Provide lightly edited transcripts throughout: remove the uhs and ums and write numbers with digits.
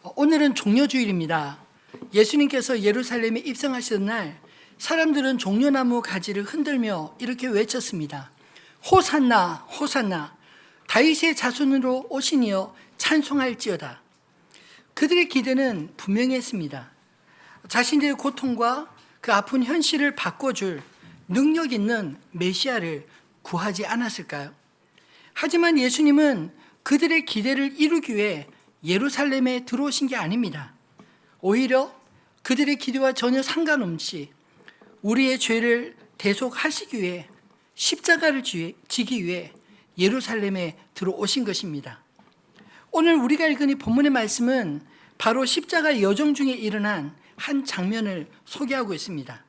오늘은 종려주일입니다. 예수님께서 예루살렘에 입성하시던 날 사람들은 종려나무 가지를 흔들며 이렇게 외쳤습니다. 호산나 호산나 다윗의 자손으로 오시니여 찬송할지어다. 그들의 기대는 분명했습니다. 자신들의 고통과 그 아픈 현실을 바꿔줄 능력 있는 메시아를 구하지 않았을까요? 하지만 예수님은 그들의 기대를 이루기 위해 예루살렘에 들어오신 게 아닙니다. 오히려 그들의 기대와 전혀 상관없이 우리의 죄를 대속하시기 위해 십자가를 지기 위해 예루살렘에 들어오신 것입니다. 오늘 우리가 읽은 이 본문의 말씀은 바로 십자가 여정 중에 일어난 한 장면을 소개하고 있습니다.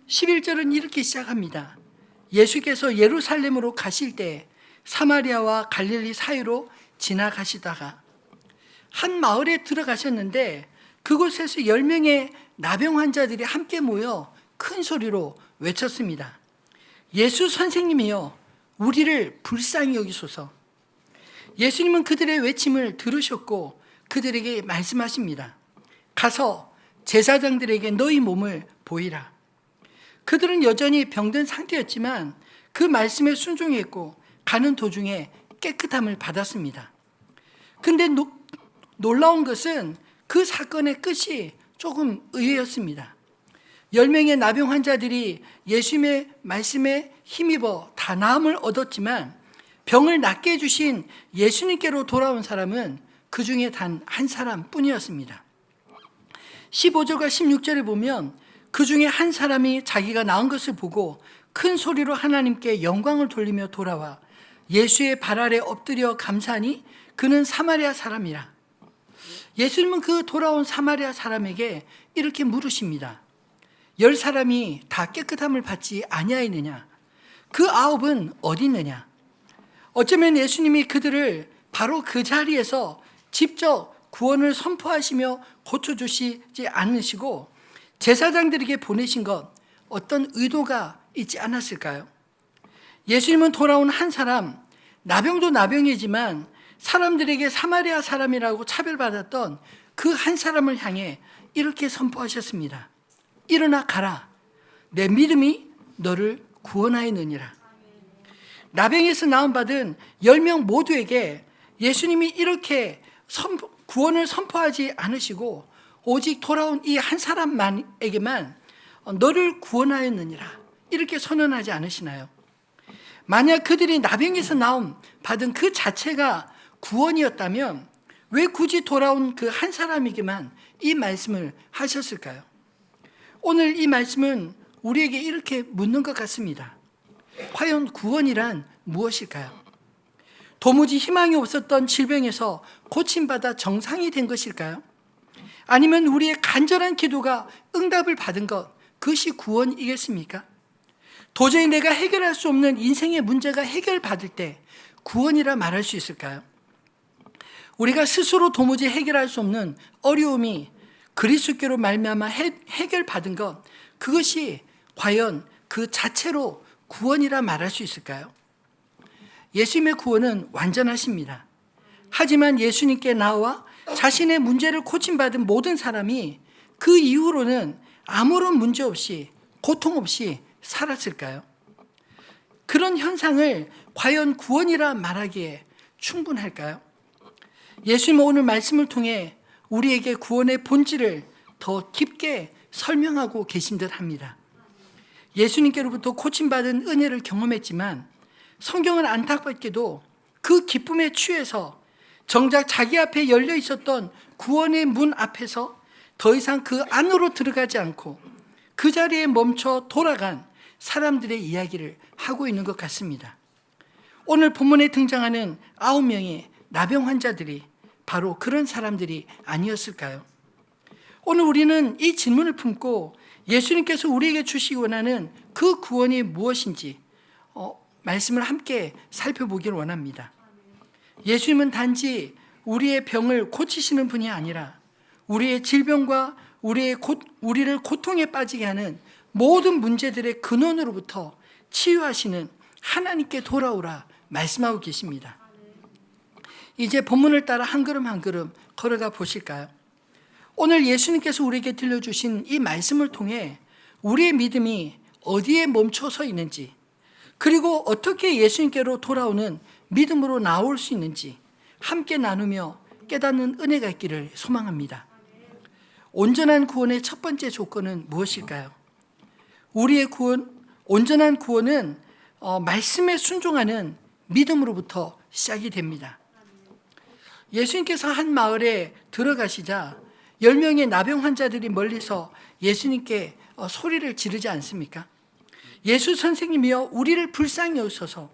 11절은 이렇게 시작합니다. 예수께서 예루살렘으로 가실 때 사마리아와 갈릴리 사이로 지나가시다가 한 마을에 들어가셨는데 그곳에서 10명의 나병 환자들이 함께 모여 큰 소리로 외쳤습니다. 예수 선생님이여 우리를 불쌍히 여기소서. 예수님은 그들의 외침을 들으셨고 그들에게 말씀하십니다. 가서 제사장들에게 너희 몸을 보이라. 그들은 여전히 병든 상태였지만 그 말씀에 순종했고 가는 도중에 깨끗함을 받았습니다. 근데 놀라운 것은 그 사건의 끝이 조금 의외였습니다. 10명의 나병 환자들이 예수님의 말씀에 힘입어 다 나음을 얻었지만 병을 낫게 해주신 예수님께로 돌아온 사람은 그 중에 단 한 사람뿐이었습니다. 15절과 16절에 보면 그 중에 한 사람이 자기가 나은 것을 보고 큰 소리로 하나님께 영광을 돌리며 돌아와 예수의 발 아래 엎드려 감사하니 그는 사마리아 사람이라. 예수님은 그 돌아온 사마리아 사람에게 이렇게 물으십니다. 10사람이 다 깨끗함을 받지 아니하였느냐? 그 9은 어디 있느냐? 어쩌면 예수님이 그들을 바로 그 자리에서 직접 구원을 선포하시며 고쳐주시지 않으시고 제사장들에게 보내신 것 어떤 의도가 있지 않았을까요? 예수님은 돌아온 한 사람, 나병도 나병이지만 사람들에게 사마리아 사람이라고 차별받았던 그 한 사람을 향해 이렇게 선포하셨습니다. 일어나 가라. 내 믿음이 너를 구원하였느니라. 나병에서 나음받은 10명 모두에게 예수님이 이렇게 구원을 선포하지 않으시고 오직 돌아온 이 한 사람에게만 너를 구원하였느니라 이렇게 선언하지 않으시나요? 만약 그들이 나병에서 나음 받은 그 자체가 구원이었다면 왜 굳이 돌아온 그 한 사람에게만 이 말씀을 하셨을까요? 오늘 이 말씀은 우리에게 이렇게 묻는 것 같습니다. 과연 구원이란 무엇일까요? 도무지 희망이 없었던 질병에서 고침받아 정상이 된 것일까요? 아니면 우리의 간절한 기도가 응답을 받은 것, 그것이 구원이겠습니까? 도저히 내가 해결할 수 없는 인생의 문제가 해결받을 때 구원이라 말할 수 있을까요? 우리가 스스로 도무지 해결할 수 없는 어려움이 그리스도께로 말미암아 해결받은 것, 그것이 과연 그 자체로 구원이라 말할 수 있을까요? 예수님의 구원은 완전하십니다. 하지만 예수님께 나와 자신의 문제를 고침받은 모든 사람이 그 이후로는 아무런 문제 없이 고통 없이 살았을까요? 그런 현상을 과연 구원이라 말하기에 충분할까요? 예수님은 오늘 말씀을 통해 우리에게 구원의 본질을 더 깊게 설명하고 계신 듯 합니다. 예수님께로부터 고침받은 은혜를 경험했지만 성경은 안타깝게도 그 기쁨에 취해서 정작 자기 앞에 열려 있었던 구원의 문 앞에서 더 이상 그 안으로 들어가지 않고 그 자리에 멈춰 돌아간 사람들의 이야기를 하고 있는 것 같습니다. 오늘 본문에 등장하는 9명의 나병 환자들이 바로 그런 사람들이 아니었을까요? 오늘 우리는 이 질문을 품고 예수님께서 우리에게 주시기 원하는 그 구원이 무엇인지 말씀을 함께 살펴보기를 원합니다. 예수님은 단지 우리의 병을 고치시는 분이 아니라 우리의 질병과 우리를 고통에 빠지게 하는 모든 문제들의 근원으로부터 치유하시는 하나님께 돌아오라 말씀하고 계십니다. 이제 본문을 따라 한 걸음 한 걸음 걸어가 보실까요? 오늘 예수님께서 우리에게 들려주신 이 말씀을 통해 우리의 믿음이 어디에 멈춰서 있는지, 그리고 어떻게 예수님께로 돌아오는 믿음으로 나올 수 있는지 함께 나누며 깨닫는 은혜가 있기를 소망합니다. 온전한 구원의 첫 번째 조건은 무엇일까요? 우리의 온전한 구원은 말씀에 순종하는 믿음으로부터 시작이 됩니다. 예수님께서 한 마을에 들어가시자 10명의 나병 환자들이 멀리서 예수님께 소리를 지르지 않습니까? 예수 선생님이여 우리를 불쌍히 여기소서.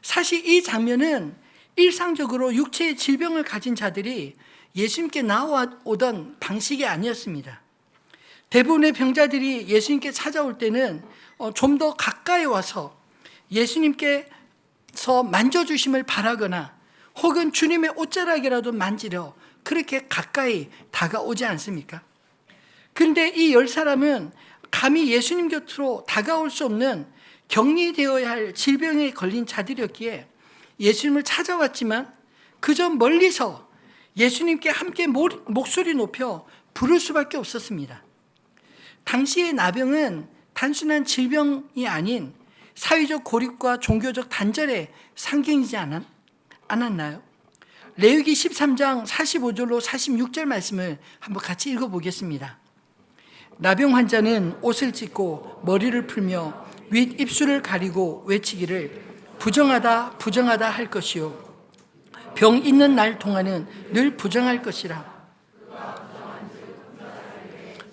사실 이 장면은 일상적으로 육체의 질병을 가진 자들이 예수님께 나오던 방식이 아니었습니다. 대부분의 병자들이 예수님께 찾아올 때는 좀 더 가까이 와서 예수님께서 만져주심을 바라거나 혹은 주님의 옷자락이라도 만지려 그렇게 가까이 다가오지 않습니까? 그런데 이 10사람은 감히 예수님 곁으로 다가올 수 없는 격리되어야 할 질병에 걸린 자들이었기에 예수님을 찾아왔지만 그저 멀리서 예수님께 함께 목소리 높여 부를 수밖에 없었습니다. 당시의 나병은 단순한 질병이 아닌 사회적 고립과 종교적 단절의 상징이지 않았나요? 레위기 13장 45절로 46절 말씀을 한번 같이 읽어보겠습니다. 나병 환자는 옷을 찢고 머리를 풀며 윗 입술을 가리고 외치기를 부정하다 부정하다 할 것이요 병 있는 날 동안은 늘 부정할 것이라.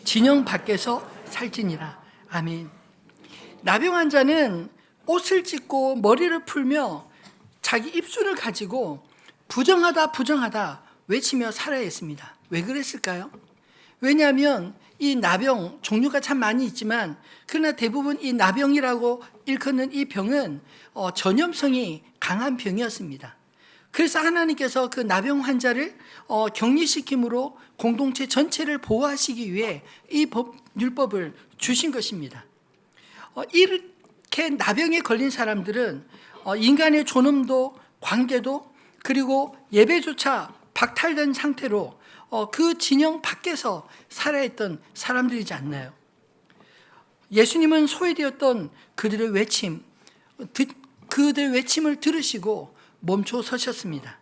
진영 밖에서 살지니라. 아멘. 나병 환자는 옷을 찢고 머리를 풀며 자기 입술을 가지고 부정하다 부정하다 외치며 살아야 했습니다. 왜 그랬을까요? 왜냐하면 이 나병 종류가 참 많이 있지만 그러나 대부분 이 나병이라고 일컫는 이 병은 전염성이 강한 병이었습니다. 그래서 하나님께서 그 나병 환자를 격리시킴으로 공동체 전체를 보호하시기 위해 이 율법을 주신 것입니다. 이렇게 나병에 걸린 사람들은 인간의 존엄도 관계도 그리고 예배조차 박탈된 상태로 그 진영 밖에서 살아있던 사람들이지 않나요? 예수님은 소외되었던 그들의 외침을 들으시고 멈춰 서셨습니다.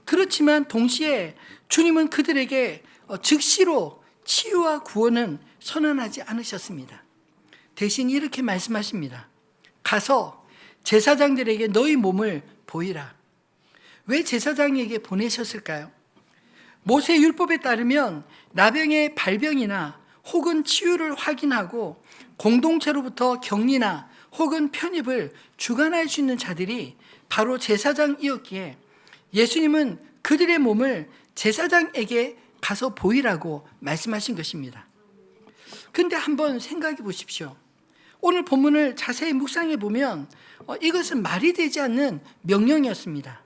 그렇지만 동시에 주님은 그들에게 즉시로 치유와 구원은 선언하지 않으셨습니다. 대신 이렇게 말씀하십니다. 가서 제사장들에게 너희 몸을 보이라. 왜 제사장에게 보내셨을까요? 모세 율법에 따르면 나병의 발병이나 혹은 치유를 확인하고 공동체로부터 격리나 혹은 편입을 주관할 수 있는 자들이 바로 제사장이었기에 예수님은 그들의 몸을 제사장에게 가서 보이라고 말씀하신 것입니다. 그런데 한번 생각해 보십시오. 오늘 본문을 자세히 묵상해 보면 이것은 말이 되지 않는 명령이었습니다.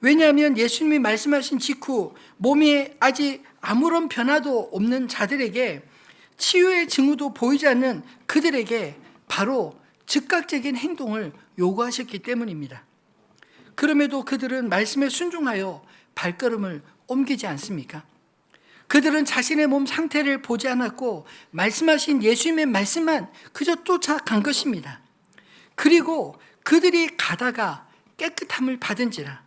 왜냐하면 예수님이 말씀하신 직후 몸에 아직 아무런 변화도 없는 자들에게 치유의 징후도 보이지 않는 그들에게 바로 즉각적인 행동을 요구하셨기 때문입니다. 그럼에도 그들은 말씀에 순종하여 발걸음을 옮기지 않습니까? 그들은 자신의 몸 상태를 보지 않았고 말씀하신 예수님의 말씀만 그저 쫓아간 것입니다. 그리고 그들이 가다가 깨끗함을 받은지라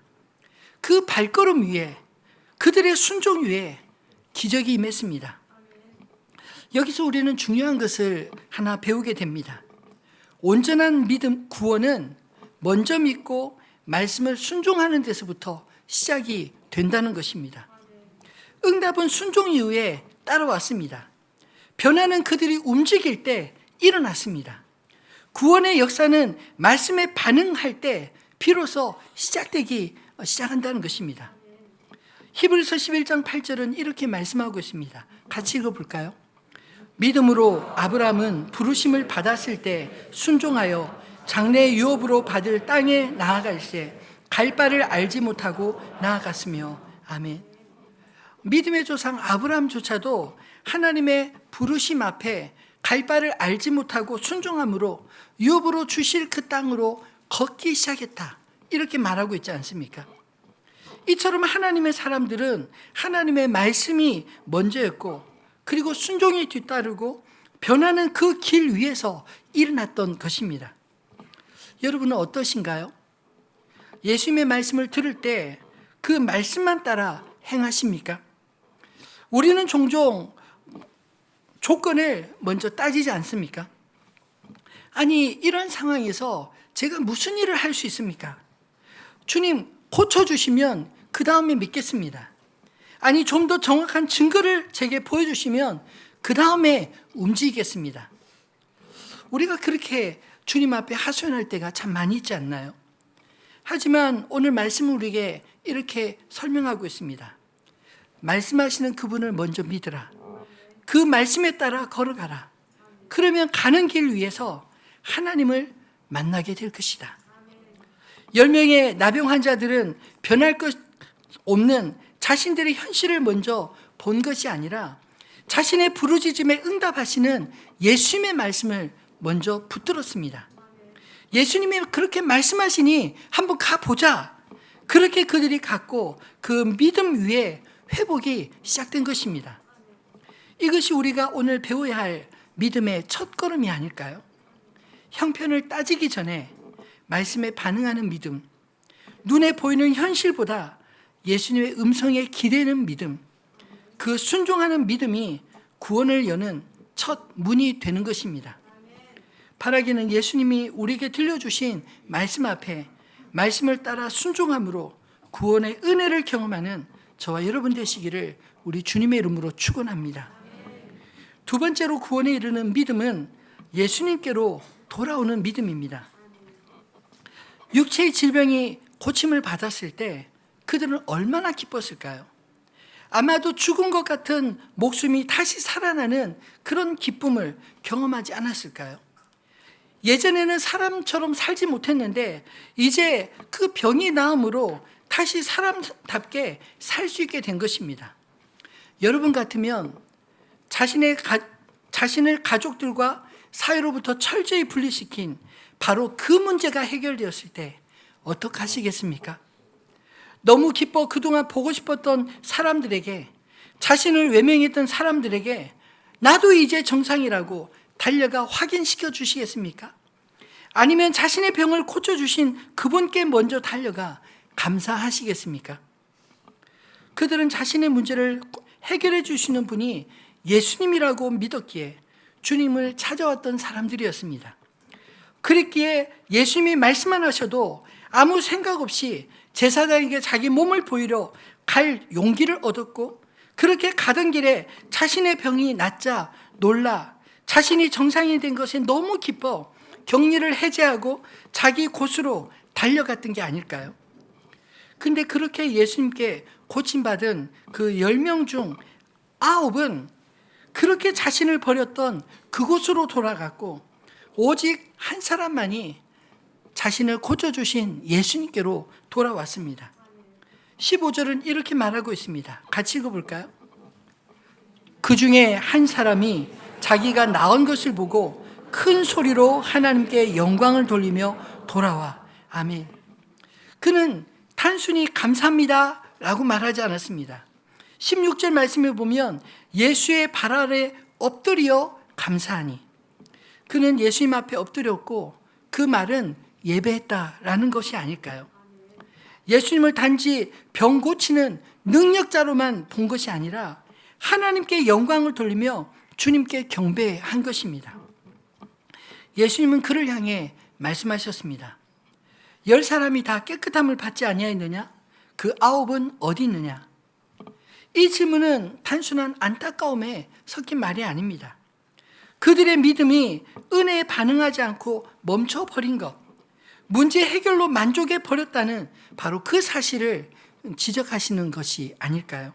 그 발걸음 위에 그들의 순종 위에 기적이 임했습니다. 여기서 우리는 중요한 것을 하나 배우게 됩니다. 온전한 믿음 구원은 먼저 믿고 말씀을 순종하는 데서부터 시작이 된다는 것입니다. 응답은 순종 이후에 따라왔습니다. 변화는 그들이 움직일 때 일어났습니다. 구원의 역사는 말씀에 반응할 때 비로소 시작한다는 것입니다. 히브리서 11장 8절은 이렇게 말씀하고 있습니다. 같이 읽어볼까요? 믿음으로 아브라함은 부르심을 받았을 때 순종하여 장래 유업으로 받을 땅에 나아갈새 갈 바를 알지 못하고 나아갔으며 아멘. 믿음의 조상 아브라함조차도 하나님의 부르심 앞에 갈 바를 알지 못하고 순종함으로 유업으로 주실 그 땅으로 걷기 시작했다. 이렇게 말하고 있지 않습니까? 이처럼 하나님의 사람들은 하나님의 말씀이 먼저였고 그리고 순종이 뒤따르고 변하는 그 길 위에서 일어났던 것입니다. 여러분은 어떠신가요? 예수님의 말씀을 들을 때 그 말씀만 따라 행하십니까? 우리는 종종 조건을 먼저 따지지 않습니까? 아니, 이런 상황에서 제가 무슨 일을 할 수 있습니까? 주님 고쳐주시면 그 다음에 믿겠습니다. 아니, 좀 더 정확한 증거를 제게 보여주시면 그 다음에 움직이겠습니다. 우리가 그렇게 주님 앞에 하소연할 때가 참 많이 있지 않나요? 하지만 오늘 말씀은 우리에게 이렇게 설명하고 있습니다. 말씀하시는 그분을 먼저 믿으라. 그 말씀에 따라 걸어가라. 그러면 가는 길 위에서 하나님을 만나게 될 것이다. 10명의 나병 환자들은 변할 것 없는 자신들의 현실을 먼저 본 것이 아니라 자신의 부르짖음에 응답하시는 예수님의 말씀을 먼저 붙들었습니다. 예수님이 그렇게 말씀하시니 한번 가보자. 그렇게 그들이 갔고 그 믿음 위에 회복이 시작된 것입니다. 이것이 우리가 오늘 배워야 할 믿음의 첫걸음이 아닐까요? 형편을 따지기 전에 말씀에 반응하는 믿음, 눈에 보이는 현실보다 예수님의 음성에 기대는 믿음, 그 순종하는 믿음이 구원을 여는 첫 문이 되는 것입니다. 바라기는 예수님이 우리에게 들려주신 말씀 앞에 말씀을 따라 순종함으로 구원의 은혜를 경험하는 저와 여러분 되시기를 우리 주님의 이름으로 축원합니다. 두 번째로 구원에 이르는 믿음은 예수님께로 돌아오는 믿음입니다. 육체의 질병이 고침을 받았을 때 그들은 얼마나 기뻤을까요? 아마도 죽은 것 같은 목숨이 다시 살아나는 그런 기쁨을 경험하지 않았을까요? 예전에는 사람처럼 살지 못했는데 이제 그 병이 나음으로 다시 사람답게 살 수 있게 된 것입니다. 여러분 같으면 자신을 가족들과 사회로부터 철저히 분리시킨 바로 그 문제가 해결되었을 때 어떻게 하시겠습니까? 너무 기뻐 그동안 보고 싶었던 사람들에게, 자신을 외면했던 사람들에게 나도 이제 정상이라고 달려가 확인시켜 주시겠습니까? 아니면 자신의 병을 고쳐주신 그분께 먼저 달려가 감사하시겠습니까? 그들은 자신의 문제를 해결해 주시는 분이 예수님이라고 믿었기에 주님을 찾아왔던 사람들이었습니다. 그랬기에 예수님이 말씀만 하셔도 아무 생각 없이 제사장에게 자기 몸을 보이러 갈 용기를 얻었고, 그렇게 가던 길에 자신의 병이 낫자 놀라 자신이 정상이 된 것에 너무 기뻐 격리를 해제하고 자기 곳으로 달려갔던 게 아닐까요? 근데 그렇게 예수님께 고침받은 그 10명 중 9은 그렇게 자신을 버렸던 그곳으로 돌아갔고, 오직 한 사람만이 자신을 고쳐주신 예수님께로 돌아왔습니다. 15절은 이렇게 말하고 있습니다. 같이 읽어볼까요? 그 중에 한 사람이 자기가 나은 것을 보고 큰 소리로 하나님께 영광을 돌리며 돌아와. 아멘. 그는 단순히 감사합니다 라고 말하지 않았습니다. 16절 말씀을 보면 예수의 발 아래 엎드려 감사하니, 그는 예수님 앞에 엎드렸고 그 말은 예배했다라는 것이 아닐까요? 예수님을 단지 병 고치는 능력자로만 본 것이 아니라 하나님께 영광을 돌리며 주님께 경배한 것입니다. 예수님은 그를 향해 말씀하셨습니다. 10사람이 다 깨끗함을 받지 아니하였느냐? 그 9은 어디 있느냐? 이 질문은 단순한 안타까움에 섞인 말이 아닙니다. 그들의 믿음이 은혜에 반응하지 않고 멈춰버린 것, 문제 해결로 만족해 버렸다는 바로 그 사실을 지적하시는 것이 아닐까요?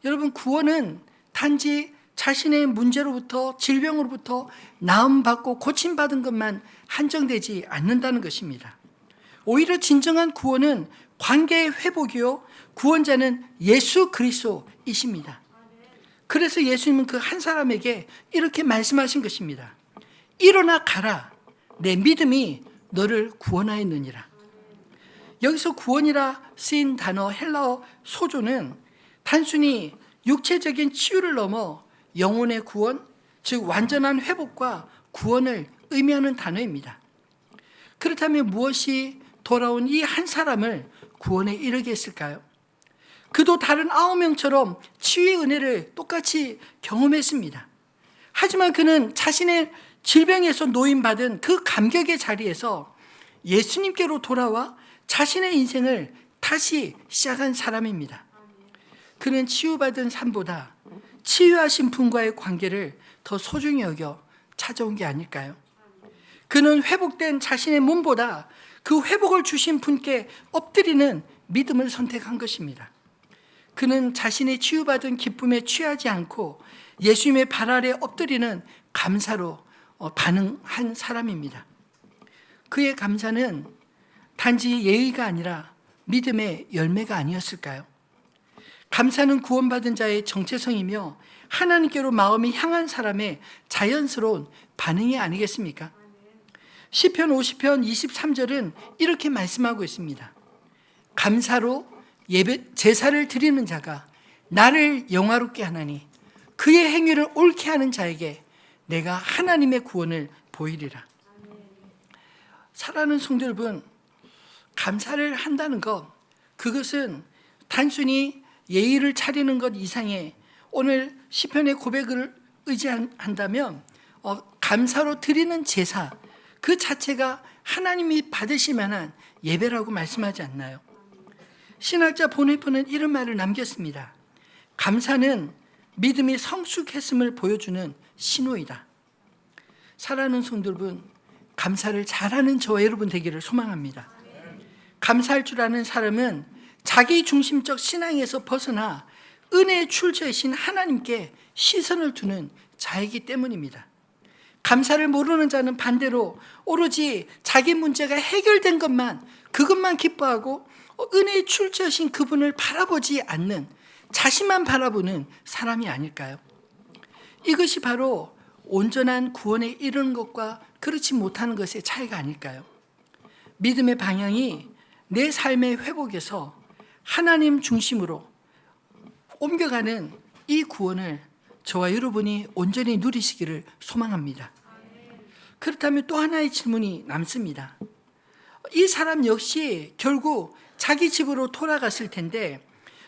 여러분, 구원은 단지 자신의 문제로부터, 질병으로부터 나음받고 고침받은 것만 한정되지 않는다는 것입니다. 오히려 진정한 구원은 관계의 회복이요, 구원자는 예수 그리스도이십니다. 그래서 예수님은 그 한 사람에게 이렇게 말씀하신 것입니다. 일어나 가라. 내 믿음이 너를 구원하였느니라. 여기서 구원이라 쓰인 단어 헬라어 소조는 단순히 육체적인 치유를 넘어 영혼의 구원, 즉 완전한 회복과 구원을 의미하는 단어입니다. 그렇다면 무엇이 돌아온 이 한 사람을 구원에 이르게 했을까요? 그도 다른 9명처럼 치유의 은혜를 똑같이 경험했습니다. 하지만 그는 자신의 질병에서 노임받은 그 감격의 자리에서 예수님께로 돌아와 자신의 인생을 다시 시작한 사람입니다. 그는 치유받은 삶보다 치유하신 분과의 관계를 더 소중히 여겨 찾아온 게 아닐까요? 그는 회복된 자신의 몸보다 그 회복을 주신 분께 엎드리는 믿음을 선택한 것입니다. 그는 자신의 치유받은 기쁨에 취하지 않고 예수님의 발 아래 엎드리는 감사로 반응한 사람입니다. 그의 감사는 단지 예의가 아니라 믿음의 열매가 아니었을까요? 감사는 구원받은 자의 정체성이며 하나님께로 마음이 향한 사람의 자연스러운 반응이 아니겠습니까? 시편 50편 23절은 이렇게 말씀하고 있습니다. 감사로 제사를 드리는 자가 나를 영화롭게 하나니 그의 행위를 옳게 하는 자에게 내가 하나님의 구원을 보이리라. 사랑하는 성도 여러분, 감사를 한다는 것, 그것은 단순히 예의를 차리는 것 이상의 오늘 시편의 고백을 의지한다면 감사로 드리는 제사 그 자체가 하나님이 받으실 만한 예배라고 말씀하지 않나요? 신학자 보네포는 이런 말을 남겼습니다. 감사는 믿음이 성숙했음을 보여주는 신호이다. 사랑하는 성도 여러분, 감사를 잘하는 저와 여러분 되기를 소망합니다. 감사할 줄 아는 사람은 자기 중심적 신앙에서 벗어나 은혜의 출처이신 하나님께 시선을 두는 자이기 때문입니다. 감사를 모르는 자는 반대로 오로지 자기 문제가 해결된 그것만 기뻐하고 은혜의 출처이신 그분을 바라보지 않는, 자신만 바라보는 사람이 아닐까요? 이것이 바로 온전한 구원에 이르는 것과 그렇지 못하는 것의 차이가 아닐까요? 믿음의 방향이 내 삶의 회복에서 하나님 중심으로 옮겨가는 이 구원을 저와 여러분이 온전히 누리시기를 소망합니다. 그렇다면 또 하나의 질문이 남습니다. 이 사람 역시 결국 자기 집으로 돌아갔을 텐데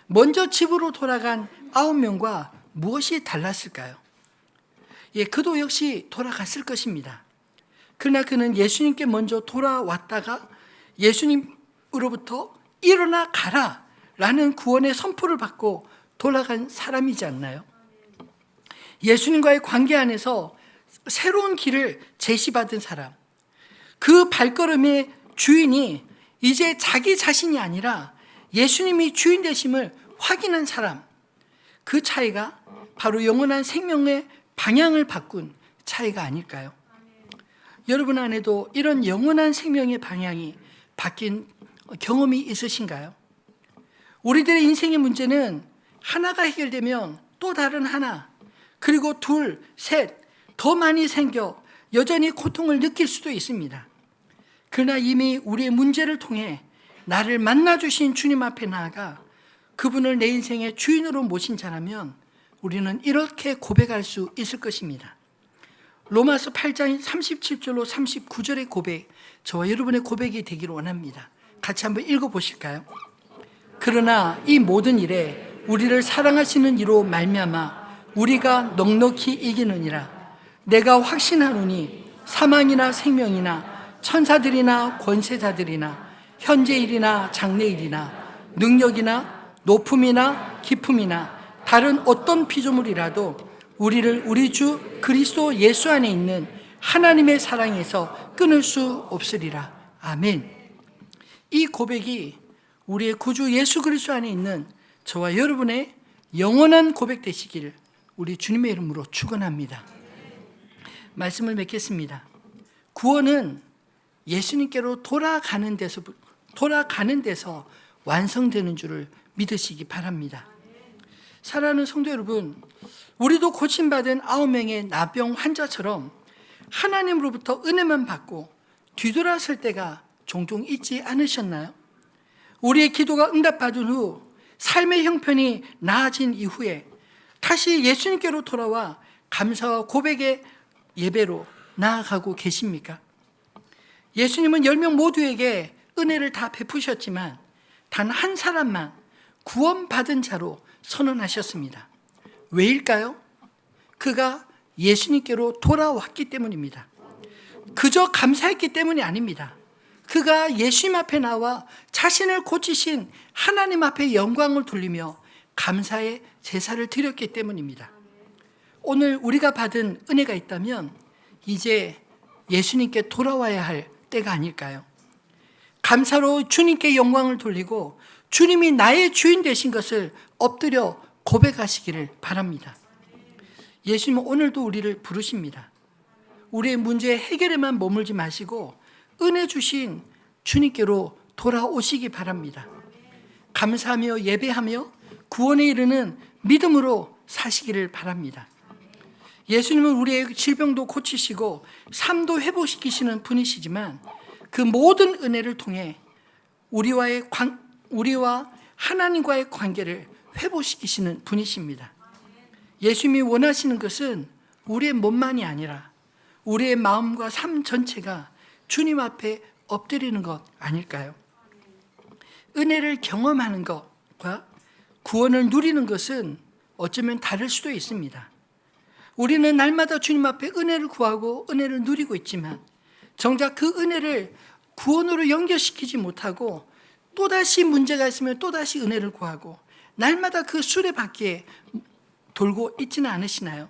먼저 집으로 돌아간 9명과 무엇이 달랐을까요? 그도 역시 돌아갔을 것입니다. 그러나 그는 예수님께 먼저 돌아왔다가 예수님으로부터 일어나 가라 라는 구원의 선포를 받고 돌아간 사람이지 않나요? 예수님과의 관계 안에서 새로운 길을 제시받은 사람, 그 발걸음의 주인이 이제 자기 자신이 아니라 예수님이 주인 되심을 확인한 사람, 그 차이가 바로 영원한 생명의 방향을 바꾼 차이가 아닐까요? 여러분 안에도 이런 영원한 생명의 방향이 바뀐 경험이 있으신가요? 우리들의 인생의 문제는 하나가 해결되면 또 다른 하나, 그리고 둘, 셋, 더 많이 생겨 여전히 고통을 느낄 수도 있습니다. 그러나 이미 우리의 문제를 통해 나를 만나주신 주님 앞에 나아가 그분을 내 인생의 주인으로 모신 자라면 우리는 이렇게 고백할 수 있을 것입니다. 로마서 8장 37절로 39절의 고백, 저와 여러분의 고백이 되기를 원합니다. 같이 한번 읽어보실까요? 그러나 이 모든 일에 우리를 사랑하시는 이로 말미암아 우리가 넉넉히 이기느니라. 내가 확신하노니 사망이나 생명이나 천사들이나 권세자들이나 현재일이나 장래일이나 능력이나 높음이나 깊음이나 다른 어떤 피조물이라도 우리를 우리 주 그리스도 예수 안에 있는 하나님의 사랑에서 끊을 수 없으리라. 아멘. 이 고백이 우리의 구주 예수 그리스도 안에 있는 저와 여러분의 영원한 고백 되시기를 우리 주님의 이름으로 축원합니다. 말씀을 맺겠습니다. 구원은 예수님께로 돌아가는 데서 완성되는 줄을 믿으시기 바랍니다. 사랑하는 성도 여러분, 우리도 고침받은 9명의 나병 환자처럼 하나님으로부터 은혜만 받고 뒤돌아설 때가 종종 있지 않으셨나요? 우리의 기도가 응답받은 후 삶의 형편이 나아진 이후에 다시 예수님께로 돌아와 감사와 고백의 예배로 나아가고 계십니까? 예수님은 10명 모두에게 은혜를 다 베푸셨지만 단 한 사람만 구원받은 자로 선언하셨습니다. 왜일까요? 그가 예수님께로 돌아왔기 때문입니다. 그저 감사했기 때문이 아닙니다. 그가 예수님 앞에 나와 자신을 고치신 하나님 앞에 영광을 돌리며 감사의 제사를 드렸기 때문입니다. 오늘 우리가 받은 은혜가 있다면 이제 예수님께 돌아와야 할 때가 아닐까요? 감사로 주님께 영광을 돌리고 주님이 나의 주인 되신 것을 엎드려 고백하시기를 바랍니다. 예수님은 오늘도 우리를 부르십니다. 우리의 문제 해결에만 머물지 마시고 은혜 주신 주님께로 돌아오시기 바랍니다. 감사하며 예배하며 구원에 이르는 믿음으로 사시기를 바랍니다. 예수님은 우리의 질병도 고치시고 삶도 회복시키시는 분이시지만 그 모든 은혜를 통해 우리와 하나님과의 관계를 회복시키시는 분이십니다. 예수님이 원하시는 것은 우리의 몸만이 아니라 우리의 마음과 삶 전체가 주님 앞에 엎드리는 것 아닐까요? 은혜를 경험하는 것과 구원을 누리는 것은 어쩌면 다를 수도 있습니다. 우리는 날마다 주님 앞에 은혜를 구하고 은혜를 누리고 있지만 정작 그 은혜를 구원으로 연결시키지 못하고 또다시 문제가 있으면 또다시 은혜를 구하고 날마다 그 수레바퀴에 돌고 있지는 않으시나요?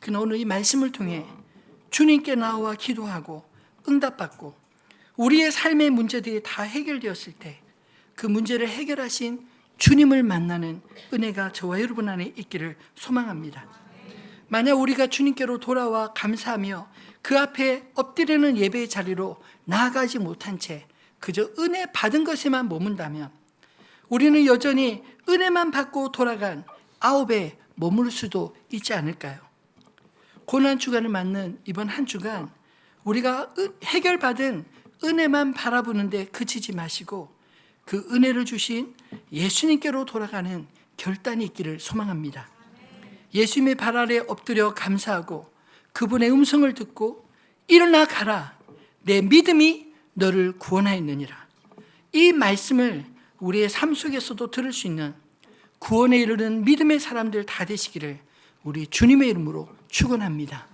그러나 오늘 이 말씀을 통해 주님께 나와 기도하고 응답받고 우리의 삶의 문제들이 다 해결되었을 때 그 문제를 해결하신 주님을 만나는 은혜가 저와 여러분 안에 있기를 소망합니다. 만약 우리가 주님께로 돌아와 감사하며 그 앞에 엎드리는 예배의 자리로 나아가지 못한 채 그저 은혜 받은 것에만 머문다면 우리는 여전히 은혜만 받고 돌아간 아홉에 머물 수도 있지 않을까요? 고난 주간을 맞는 이번 한 주간 우리가 해결받은 은혜만 바라보는데 그치지 마시고 그 은혜를 주신 예수님께로 돌아가는 결단이 있기를 소망합니다. 예수님의 발 아래 엎드려 감사하고 그분의 음성을 듣고 일어나 가라 내 믿음이 너를 구원하였느니라. 이 말씀을 우리의 삶 속에서도 들을 수 있는 구원에 이르는 믿음의 사람들 다 되시기를 우리 주님의 이름으로 축원합니다.